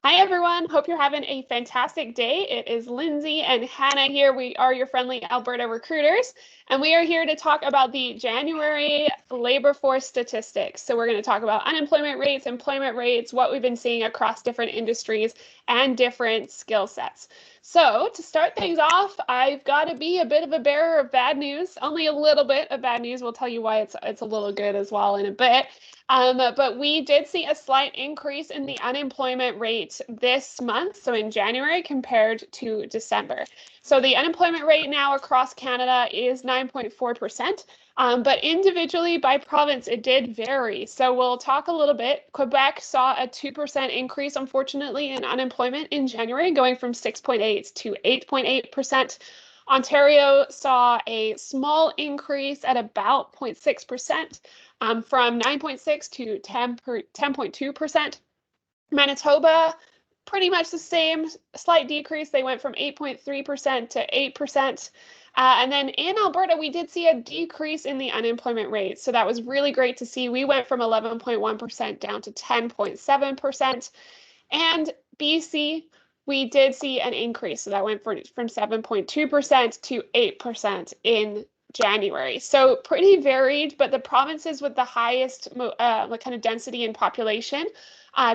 Hi, everyone. Hope you're having a fantastic day. It is Lindsay and Hannah here. We are your friendly Alberta recruiters, and we are here to talk about the January labor force statistics. So we're going to talk about unemployment rates, employment rates, what we've been seeing across different industries and different skill sets. So to start things off, I've got to be a bit of a bearer of bad news, only a little bit of bad news. We'll tell you why it's a little good as well in a bit. But we did see a slight increase in the unemployment rate this month, so in January compared to December. So the unemployment rate now across Canada is 9.4%, but individually by province, it did vary. So we'll talk a little bit. Quebec saw a 2% increase, unfortunately, in unemployment in January, going from 6.8 to 8.8%. Ontario saw a small increase at about 0.6%. From 9.6 to 10.2%. Manitoba, pretty much the same, slight decrease. They went from 8.3% to 8%. And then in Alberta, we did see a decrease in the unemployment rate. So that was really great to see. We went from 11.1% down to 10.7%. And BC, we did see an increase. So that went from 7.2% to 8% in January. So pretty varied, but the provinces with the highest kind of density in population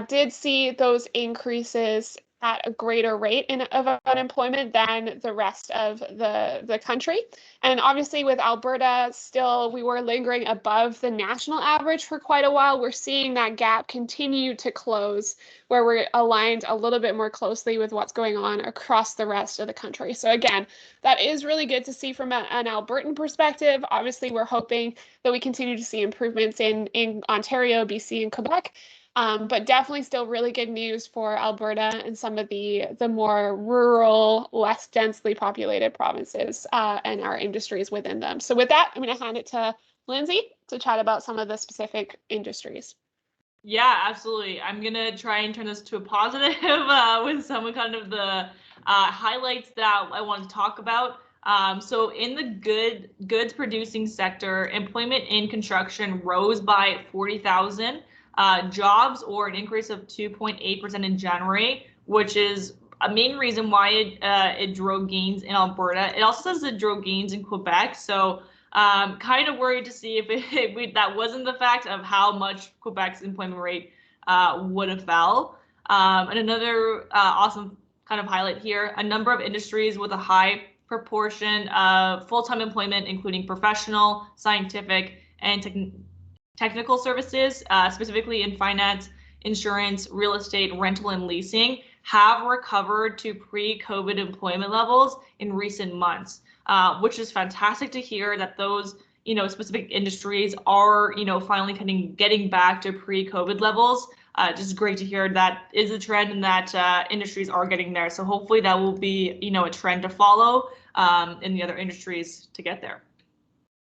did see those increases at a greater rate of unemployment than the rest of the country. And obviously with Alberta, still we were lingering above the national average for quite a while. We're seeing that gap continue to close where we're aligned a little bit more closely with what's going on across the rest of the country. So again, that is really good to see from an Albertan perspective. Obviously, we're hoping that we continue to see improvements in Ontario, BC, and Quebec. But definitely still really good news for Alberta and some of the more rural, less densely populated provinces and our industries within them. So with that, I'm going to hand it to Lindsay to chat about some of the specific industries. Yeah, absolutely. I'm going to try and turn this to a positive with some of kind of the highlights that I want to talk about. So in the goods producing sector, employment in construction rose by 40,000 jobs, or an increase of 2.8% in January, which is a main reason why it drove gains in Alberta. It also says it drove gains in Quebec. So kind of worried to see if that wasn't the fact of how much Quebec's employment rate would have fell. And another awesome kind of highlight here, a number of industries with a high proportion of full-time employment, including professional, scientific, and technical services, specifically in finance, insurance, real estate, rental, and leasing, have recovered to pre-COVID employment levels in recent months, which is fantastic to hear that those specific industries are finally getting back to pre-COVID levels. Just great to hear that is a trend and that industries are getting there. So hopefully that will be a trend to follow in the other industries to get there.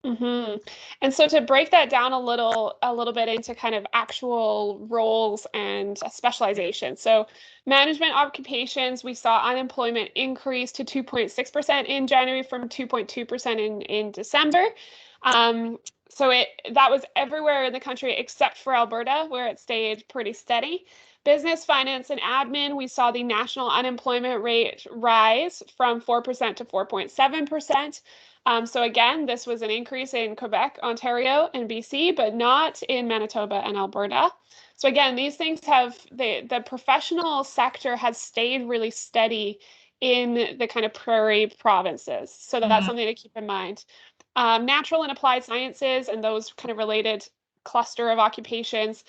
Mm-hmm. And so to break that down a little bit into kind of actual roles and specialization. So management occupations, we saw unemployment increase to 2.6% in January from 2.2% in December. So that was everywhere in the country except for Alberta, where it stayed pretty steady. Business, finance, and admin, we saw the national unemployment rate rise from 4% to 4.7%. So again, this was an increase in Quebec, Ontario, and BC, but not in Manitoba and Alberta. So again, these things the professional sector has stayed really steady in the kind of prairie provinces. So that's something to keep in mind. Natural and applied sciences and those kind of related cluster of occupations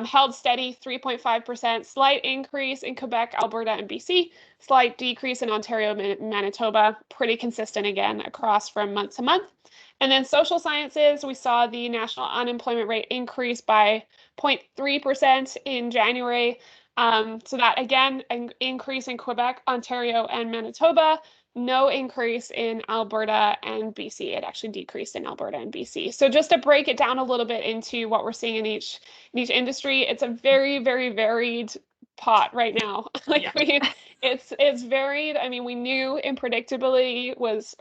held steady, 3.5%, slight increase in Quebec, Alberta, and BC, slight decrease in Ontario, Manitoba, pretty consistent again across from month to month. And then social sciences, we saw the national unemployment rate increase by 0.3% in January. So that again, an increase in Quebec, Ontario, and Manitoba, no increase in Alberta and BC. It actually decreased in Alberta and BC. So just to break it down a little bit into what we're seeing in each industry, it's a very, very varied pot right now. It's varied. I mean, we knew unpredictability was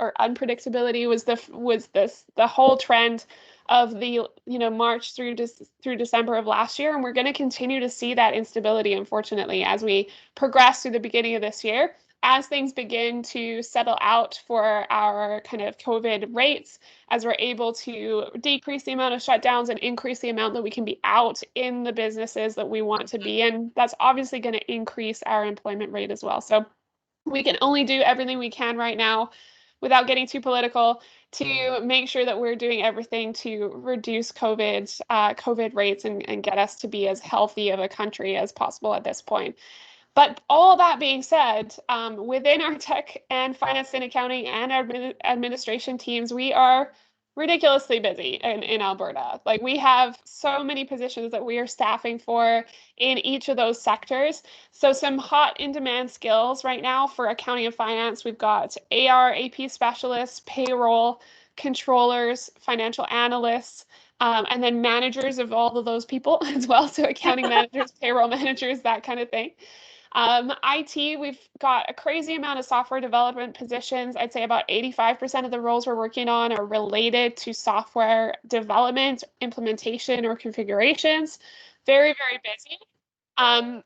the whole trend of the March through December of last year, and we're going to continue to see that instability, unfortunately, as we progress through the beginning of this year. As things begin to settle out for our kind of COVID rates, as we're able to decrease the amount of shutdowns and increase the amount that we can be out in the businesses that we want to be in, that's obviously going to increase our employment rate as well. So we can only do everything we can right now, without getting too political, to make sure that we're doing everything to reduce COVID rates and get us to be as healthy of a country as possible at this point. But all that being said, within our tech and finance and accounting and our administration teams, we are ridiculously busy in Alberta. Like, we have so many positions that we are staffing for in each of those sectors. So some hot in-demand skills right now for accounting and finance, we've got AR, AP specialists, payroll, controllers, financial analysts, and then managers of all of those people as well. So accounting managers, payroll managers, that kind of thing. IT, we've got a crazy amount of software development positions. I'd say about 85% of the roles we're working on are related to software development, implementation, or configurations. Very, very busy.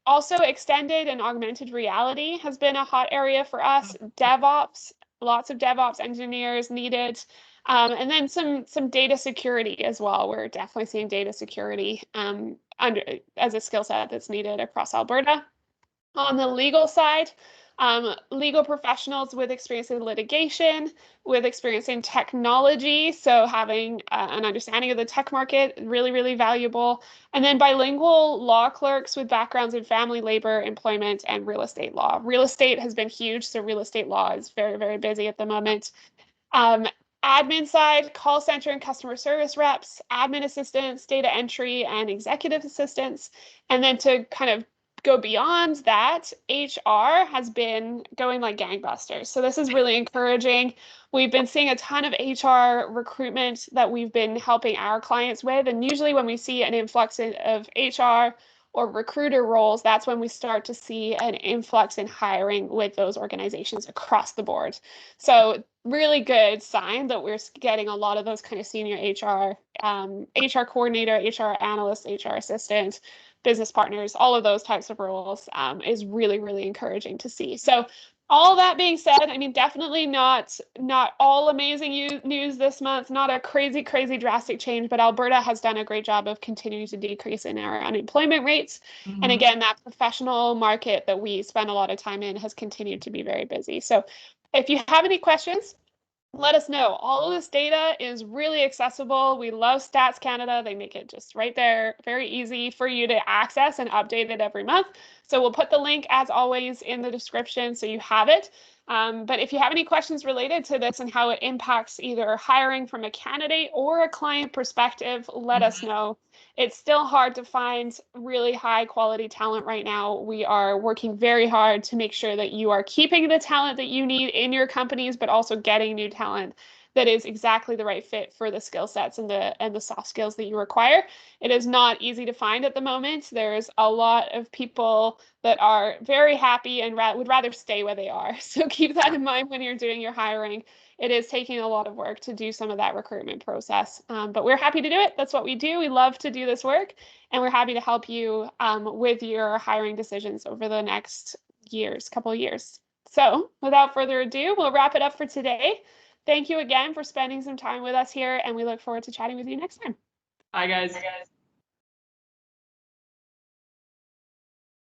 Also, extended and augmented reality has been a hot area for us. DevOps, lots of DevOps engineers needed. And then some data security as well. We're definitely seeing data security as a skill set that's needed across Alberta. On the legal side, legal professionals with experience in litigation, with experience in technology, so having an understanding of the tech market, really, really valuable. And then bilingual law clerks with backgrounds in family, labor, employment, and real estate law. Real estate has been huge, so real estate law is very, very busy at the moment. Admin side, call center and customer service reps, admin assistants, data entry, and executive assistants. And then to kind of go beyond that, HR has been going like gangbusters. So this is really encouraging. We've been seeing a ton of HR recruitment that we've been helping our clients with. And usually when we see an influx of HR or recruiter roles, that's when we start to see an influx in hiring with those organizations across the board. So really good sign that we're getting a lot of those kind of senior HR coordinator, HR analyst, HR assistant, business partners, all of those types of roles is really, really encouraging to see. So all that being said, I mean, definitely not all amazing news this month, not a crazy, crazy drastic change, but Alberta has done a great job of continuing to decrease in our unemployment rates. Mm-hmm. And again, that professional market that we spend a lot of time in has continued to be very busy. So if you have any questions, let us know. All of this data is really accessible. We love Stats Canada. They make it just right there, very easy for you to access and update it every month. So we'll put the link, as always, in the description so you have it. But if you have any questions related to this and how it impacts either hiring from a candidate or a client perspective, let us know. It's still hard to find really high quality talent right now. We are working very hard to make sure that you are keeping the talent that you need in your companies, but also getting new talent that is exactly the right fit for the skill sets and the soft skills that you require. It is not easy to find at the moment. There's a lot of people that are very happy and would rather stay where they are. So keep that in mind when you're doing your hiring. It is taking a lot of work to do some of that recruitment process, but we're happy to do it. That's what we do. We love to do this work, and we're happy to help you with your hiring decisions over the next couple of years. So without further ado, we'll wrap it up for today. Thank you again for spending some time with us here, and we look forward to chatting with you next time. Bye, guys.